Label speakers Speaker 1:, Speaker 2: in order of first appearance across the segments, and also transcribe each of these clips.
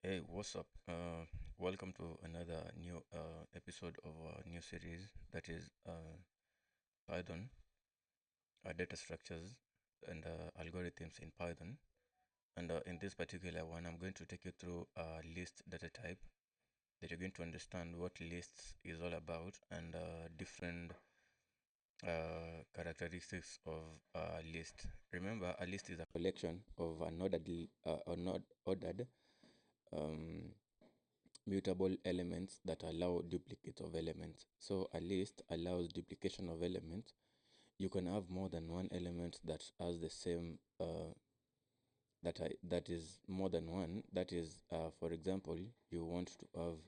Speaker 1: Hey, what's up? Welcome to another new episode of our new series that is Python, data structures and algorithms in Python. And in this particular one, I'm going to take you through a list data type that you're going to understand what lists is all about and different characteristics of a list. Remember, a list is a collection of unordered um, mutable elements that allow duplicates of elements. So a list allows duplication of elements. You can have more than one element that has the same that is more than one. That is, for example, you want to have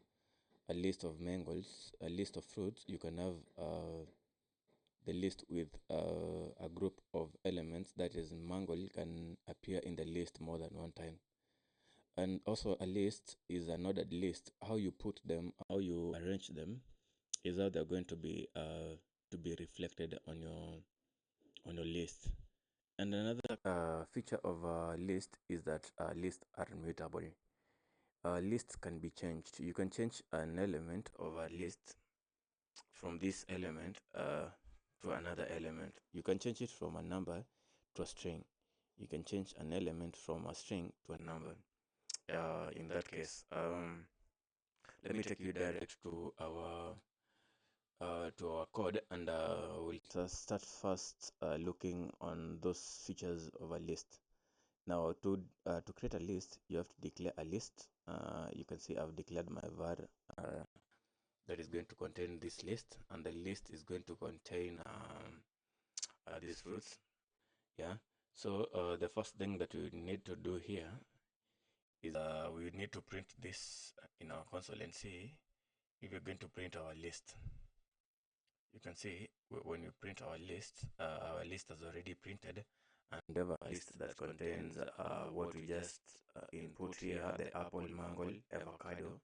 Speaker 1: a list of mangoes, a list of fruits. You can have the list with a group of elements. That is, mango can appear in the list more than one time. And also a list is an ordered list. How you put them, how you arrange them is how they're going to be reflected on your list. And another feature of a list is that lists are mutable. Lists can be changed. You can change an element of a list from this element to another element. You can change it from a number to a string. You can change an element from a string to a number. In that case, let me take you direct to our code, and we'll start first looking on those features of a list. Now, to create a list, you have to declare a list. You can see I've declared my var that is going to contain this list, and the list is going to contain these fruits. Yeah. So the first thing that we need to do here is we need to print this in our console and see if we're going to print our list. You can see when we print our list has already printed, and we have a list that contains what we just input here: the apple, mango, avocado,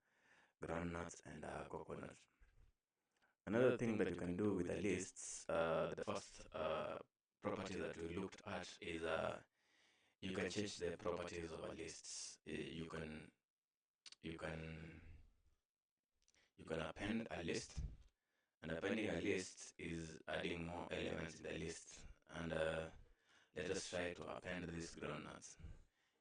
Speaker 1: groundnuts, and coconut. Another thing that you can do with the lists, the first property that we looked at is you can change the properties of a list. You can you can append a list. And appending a list is adding more elements in the list. And let us try to append these groundnuts.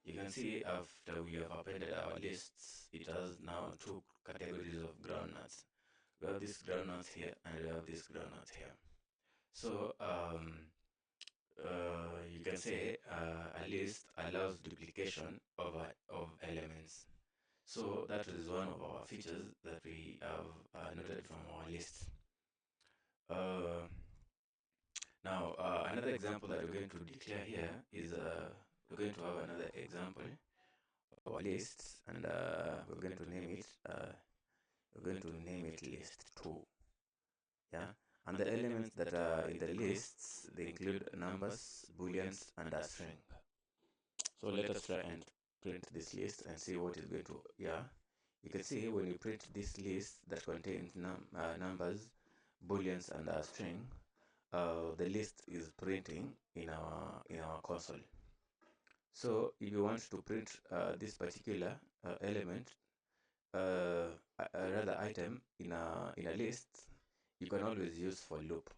Speaker 1: You can see after we have appended our lists, it has now two categories of groundnuts. We have these groundnuts here and we have these groundnuts here. So you can say a list allows duplication of elements. So that is one of our features that we have noted from our list. Uh, Now, another example that we're going to declare here is we're going to have another example of our list, and we're going to name it list 2. Yeah, and the elements that are in the lists, they include numbers, booleans, and a string. So let us try and print this list and see what is going to, yeah. You can see when you print this list that contains numbers, booleans, and a string, the list is printing in our console. So if you want to print this particular element, rather item in a list, you can always use for loop.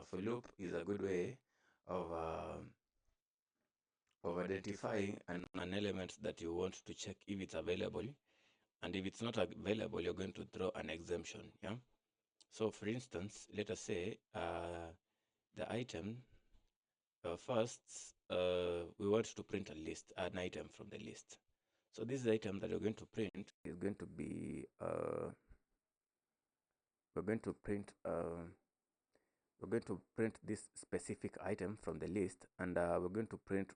Speaker 1: For loop is a good way of identifying an element that you want to check if it's available, and if it's not available, you're going to throw an exemption. Yeah. So for instance, let us say the item first, we want to print a list, an item from the list. So this item that we're going to print is going to be, we're going to print, we're going to print this specific item from the list, and we're going to print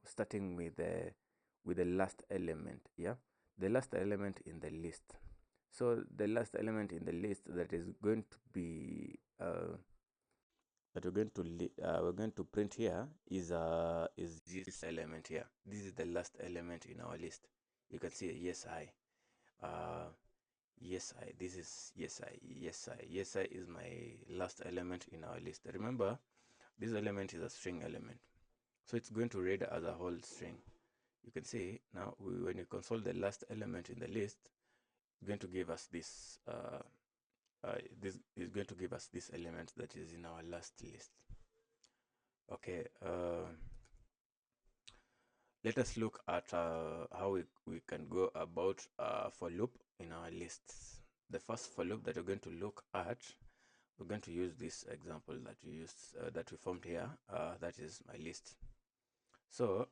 Speaker 1: starting with the last element. Yeah, the last element in the list. So the last element in the list that is going to be that we're going to print here is this element here. This is the last element in our list. You can see yes I. Yes I. This is yes I. Yes I. Yes I is my last element in our list. Remember, this element is a string element, so it's going to read as a whole string. you can see now when you console the last element in the list, it's going to give us this is going to give us this element that is in our last list. Okay, let us look at how we can go about for loop in our lists. The first for loop that we're going to look at, we're going to use this example that we used that we formed here. That is my list. So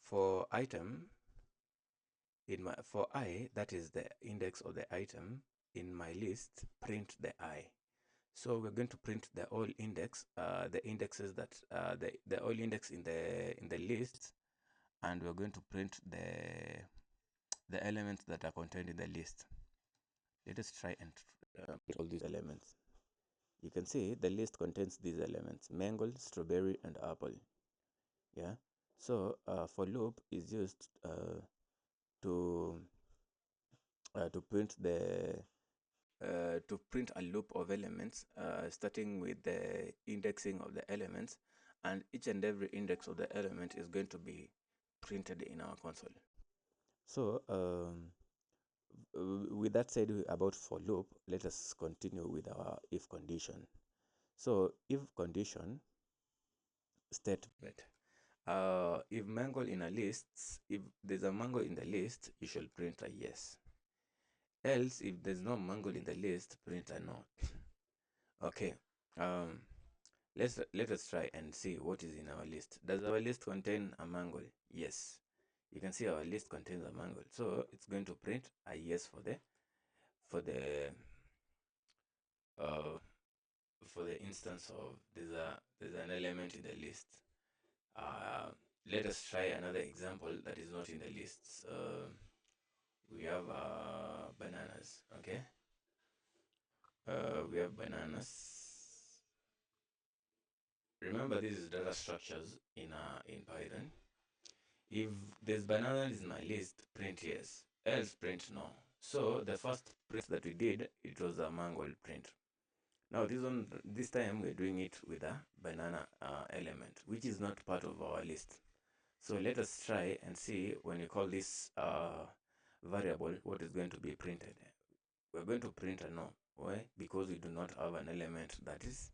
Speaker 1: for item for I, that is the index of the item in my list, print the I. So we're going to print the all index, the indexes that the all index in the list, and we're going to print the elements that are contained in the list. Let us try and print all these elements. You can see the list contains these elements: mango, strawberry, and apple. Yeah. So for loop is used to print to print a loop of elements, starting with the indexing of the elements, and each and every index of the element is going to be printed in our console. So with that said about for loop, let us continue with our if condition. So if condition statement, if mango in a list, if there's a mango in the list, you shall print a yes. Else, if there's no mango in the list, print a no. Okay. Let us try and see what is in our list. Does our list contain a mango? Yes. You can see our list contains a mango, so it's going to print a yes for the for the uh, for the instance of there's an element in the list. Let us try another example that is not in the list. We have bananas. Okay. We have bananas. Remember, this is data structures in Python. If there's bananas in my list, print yes. Else print no. So the first print that we did, it was a mango print. Now this time we're doing it with a banana element, which is not part of our list. So let us try and see when you call this variable, what is going to be printed. We're going to print a no. Why? Because we do not have an element that is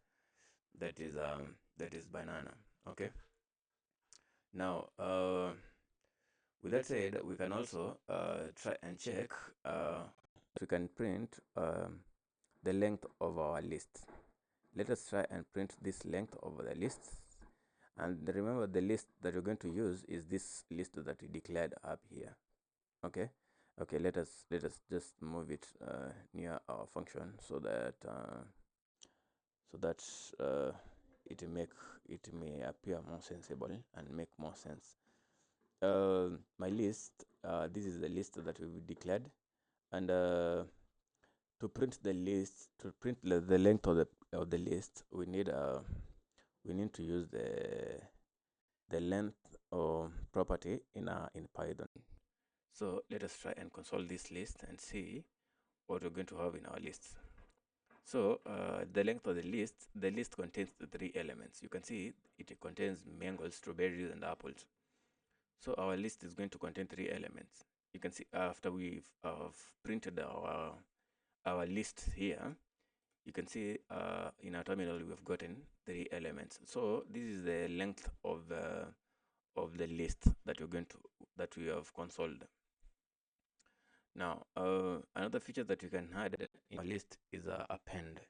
Speaker 1: banana. Okay. Now with that said, we can also try and check we can print the length of our list. Let us try and print this length of the list. And remember, the list that we're going to use is this list that we declared up here. Okay. Okay. Let us just move it near our function so that it may appear more sensible and make more sense. My list, this is the list that we've declared, and to print the list, to print the length of the list, we need to use the length or property in Python. So let us try and console this list and see what we're going to have in our list. So the length of the list contains the 3 elements. You can see it contains mangoes, strawberries, and apples. So our list is going to contain 3 elements. You can see after we've printed our list here, you can see in our terminal we've gotten 3 elements. So this is the length of the list that we have consoled. Now another feature that you can add in a list is append.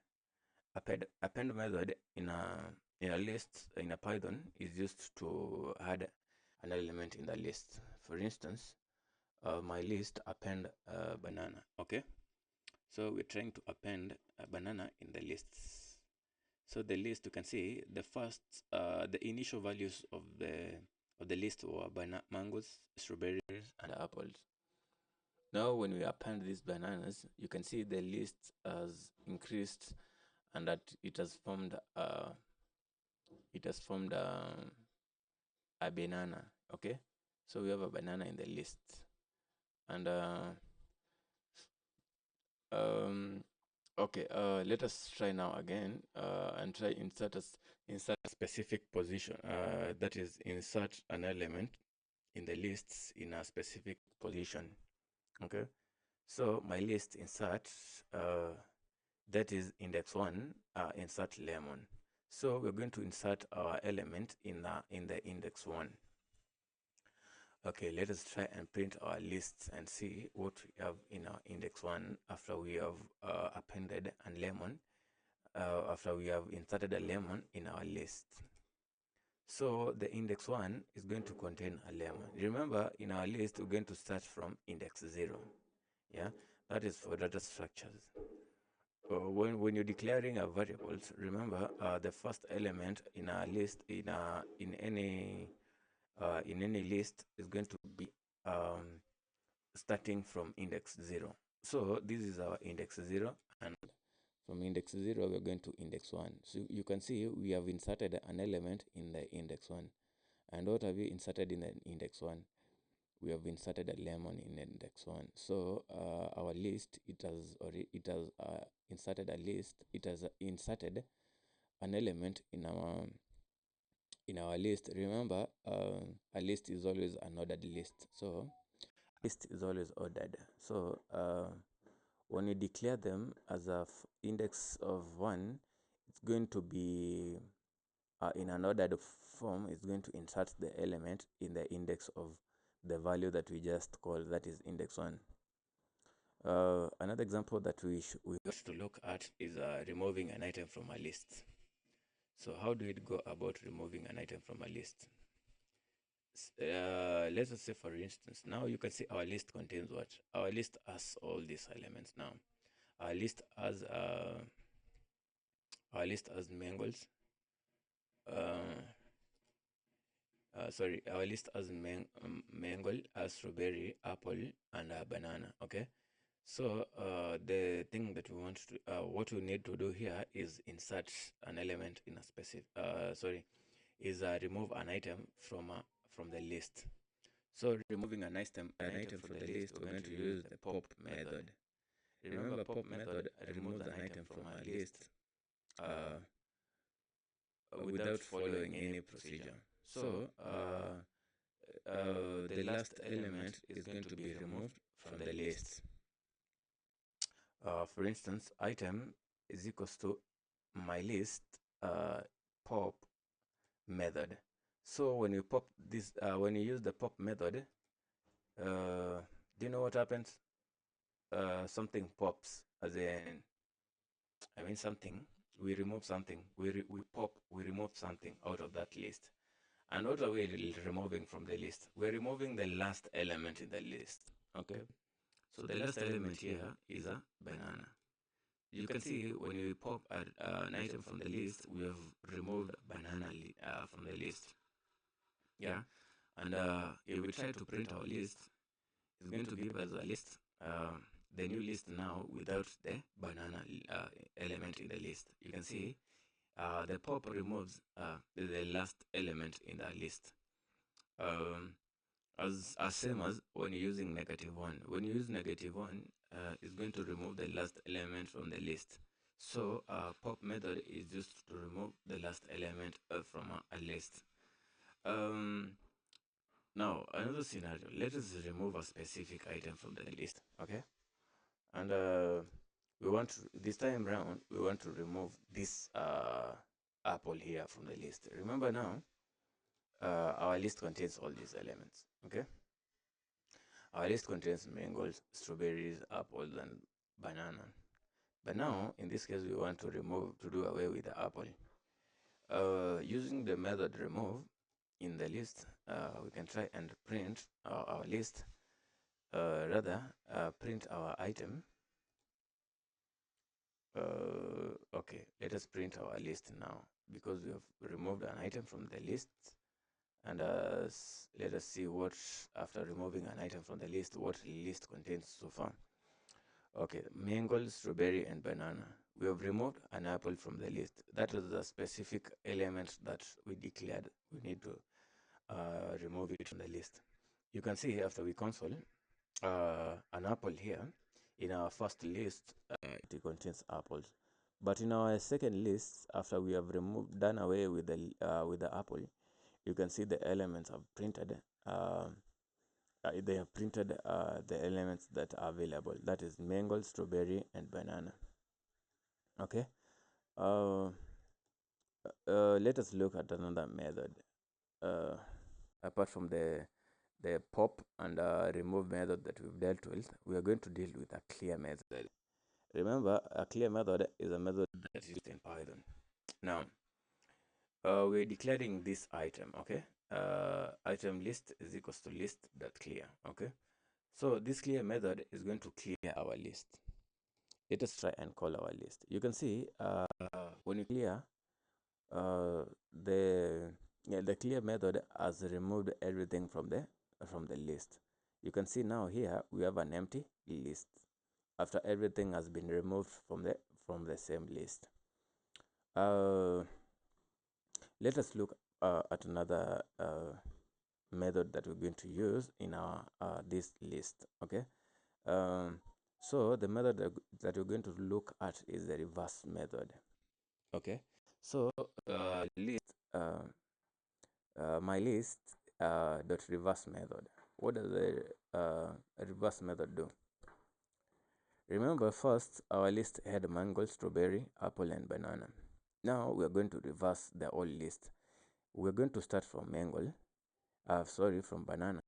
Speaker 1: Append method in a list in a Python is used to add an element in the list. For instance, my list append banana. Okay, so we're trying to append a banana in the lists. So the list, you can see the initial values of the list were mangoes, strawberries, and apples. Now when we append these bananas, you can see the list has increased and that it has formed a banana. Okay, so we have a banana in the list, and Okay, let us try now again and try insert a specific position. That is, insert an element in the lists in a specific position. Okay, so my list insert that is index one, insert lemon. So we're going to insert our element in the index one. Okay, let us try and print our lists and see what we have in our index one after we have appended a lemon, after we have inserted a lemon in our list. So the index one is going to contain a lemon. Remember, in our list, we're going to start from index 0. Yeah, that is for data structures. When you're declaring a variables, remember the first element in a list in any list is going to be starting from index 0. So this is our index 0, and from index 0 we're going to index 1. So you can see we have inserted an element in the index 1. And what have we inserted in the index 1? We have inserted a lemon in index 1. So our list, it has inserted a list. It has inserted an element in our list. Remember, a list is always an ordered list. So list is always ordered. So when you declare them as a index of 1, it's going to be in an ordered form. It's going to insert the element in the index of the value that we just called, that is index 1. Another example that we got to look at is removing an item from a list. So how do we go about removing an item from a list? Let's just say, for instance, now you can see our list contains what? Our list has all these elements now. Our list has mangles. Our list has mango, strawberry, apple, and banana. Okay. So the thing that we want to, what we need to do here is insert an element in a specific, remove an item from the list. So removing an item from the list, we're going to use the pop method. Remember, pop method removes an item from our list without following any procedure. So the last element is going to be removed from the list. For instance, item is equals to my list pop method. So when you pop this, when you use the pop method, do you know what happens? Something pops, as in, something. We remove something. We remove something out of that list. And what are we removing from the list? We're removing the last element in the list. Okay. So the last element here is a banana. You can see when we pop an item from the list, we have removed banana from the list. Yeah. And if we try to print our list, it's going to give us a list, the new list now without the banana element in the list. You can see the pop removes the last element in the list. As same as when you're using -1. When you use -1, it's going to remove the last element from the list. So pop method is just to remove the last element from a list. Now another scenario. Let us remove a specific item from the list. Okay, and we want to, this time round we want to remove this apple here from the list. Remember now, our list contains all these elements. Okay. Our list contains mangoes, strawberries, apples, and banana. But now, in this case, we want to do away with the apple. Using the method remove in the list, we can try and print our list, print our item. Okay, let us print our list now, because we have removed an item from the list. And let us see what, after removing an item from the list, what list contains so far. Okay, mango, strawberry, and banana. We have removed an apple from the list. That is the specific element that we declared. We need to remove it from the list. You can see after we console an apple here In our first list, it contains apples. But in our second list, after we have done away with the apple, you can see the elements have printed. They have printed the elements that are available. That is mango, strawberry, and banana. Okay. Uh, Let us look at another method. Uh, Apart from the pop and remove method that we've dealt with, we are going to deal with a clear method. Remember, a clear method is a method that is used in Python. Now, we're declaring this item, okay? Item list is equals to list dot clear, okay? So this clear method is going to clear our list. Let us try and call our list. You can see when you clear the clear method has removed everything from the list. You can see now here we have an empty list after everything has been removed from the same list. Let us look at another method that we're going to use in our this list. Okay. So the method that we're going to look at is the reverse method. Okay. So list my list dot reverse method. What does the reverse method do? Remember, first our list had mango, strawberry, apple, and banana. Now we are going to reverse the whole list. We're going to start from mango, from banana,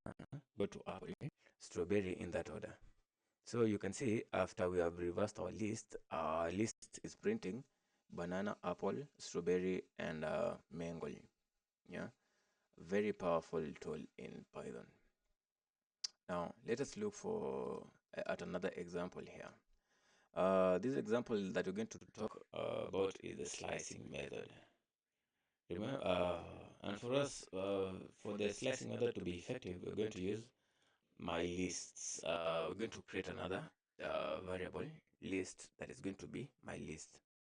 Speaker 1: go to apple, strawberry, in that order. So you can see after we have reversed our list is printing banana, apple, strawberry, and mango. Yeah, very powerful tool in Python. Now let us look at another example here. This example that we're going to talk about is the slicing method. Remember, and for us, for the slicing method to be effective, we're going to use my lists. We're going to create another variable list that is going to be my list.